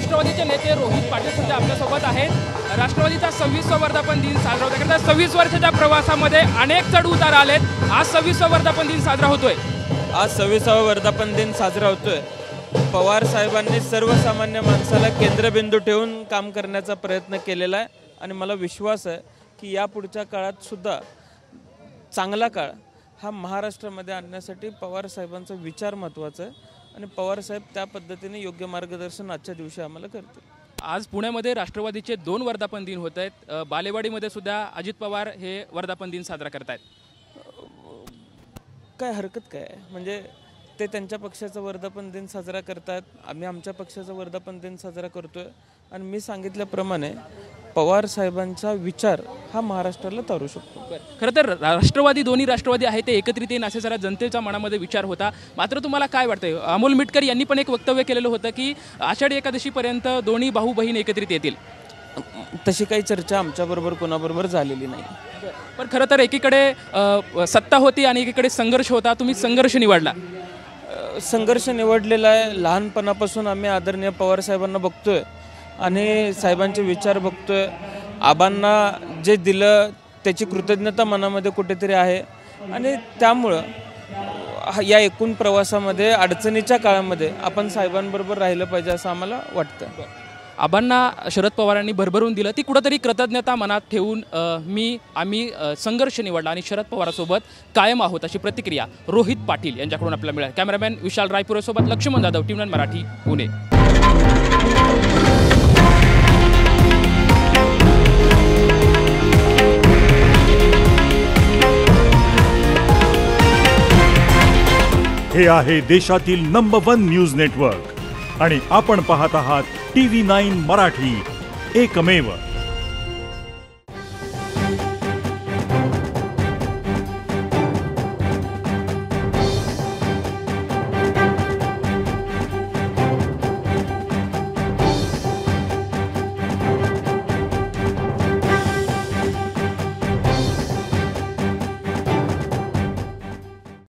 राष्ट्रवादीचे नेते रोहित पाटील सध्या आपल्यासोबत आहेत। राष्ट्रवादीचा 26वा वर्धापन दिन साजरा होता करता 26 वर्षाच्या प्रवासामध्ये अनेक चढ उतार आलेत। आज 26वा वर्धापन दिन साजरा होतोय। आज 26वा वर्धापन दिन साजरा होतोय। पवार साहेबांनी सर्वसामान्य माणसाला केंद्रबिंदू ठेवून काम करण्याचा प्रयत्न केलेला आहे आणि मला विश्वास आहे की यापुढच्या काळात सुद्धा चांगला काळ हा महाराष्ट्रामध्ये आणण्यासाठी पवार साहेबांचा विचार महत्त्वाचा आहे आणि पवार साहेब त्या पद्धतीने योग्य मार्गदर्शन आजच्या दिवशी आम्हाला करतील। आज पुण्यामध्ये राष्ट्रवादीचे 2 वर्धापन दिन होत आहेत। बालेवाडीमध्ये सुद्धा अजित पवार हे वर्धापन दिन साजरा करतायत। काय हरकत काय आहे? म्हणजे ते त्यांच्या पक्षाचा वर्धापन दिन साजरा करतात, आम्ही आमच्या पक्षाचा वर्धापन दिन साजरा करतोय आणि मी सांगितल्याप्रमाणे पवार साहेबांचा विचार हा महाराष्ट्राला तारू शकतो। खरं तर राष्ट्रवादी दोन्ही राष्ट्रवादी आहे ते एकत्रित येईन असे जरा जनतेच्या मनामध्ये विचार होता। मात्र तुम्हाला काय वाटतंय? अमोल मिटकर यांनी पण एक वक्तव्य केलेलं होतं की आषाढी एकादशीपर्यंत दोन्ही भाऊ बहीण एकत्रित येतील। तशी काही चर्चा आमच्याबरोबर कोणाबरोबर झालेली नाही। पण खरं तर एकीकडे सत्ता होती आणि एकीकडे संघर्ष होता, तुम्ही संघर्ष निवडला। संघर्ष निवडलेला आहे। लहानपणापासून आम्ही आदरणीय पवार साहेबांना बघतोय आणि साहेबांचे विचार बघतोय। आबांना जे दिलं त्याची कृतज्ञता मनामध्ये कुठेतरी आहे आणि त्यामुळं या एकूण प्रवासामध्ये अडचणीच्या काळामध्ये आपण साहेबांबरोबर राहिलं पाहिजे असं आम्हाला वाटतं। आबांना शरद पवारांनी भरभरून दिलं, ती कुठंतरी कृतज्ञता मनात ठेवून आम्ही संघर्ष निवडला आणि शरद पवारांसोबत कायम आहोत अशी प्रतिक्रिया रोहित पाटील यांच्याकडून आपल्याला मिळाली। कॅमेरामॅन विशाल रायपुरेसोबत लक्ष्मण जाधव, टीव्ही 9 मराठी, पुणे। हे आहे देशातील नंबर 1 न्यूज नेटवर्क आणि आपण पाहत आहात टीव्ही 9 मराठी, एकमेव।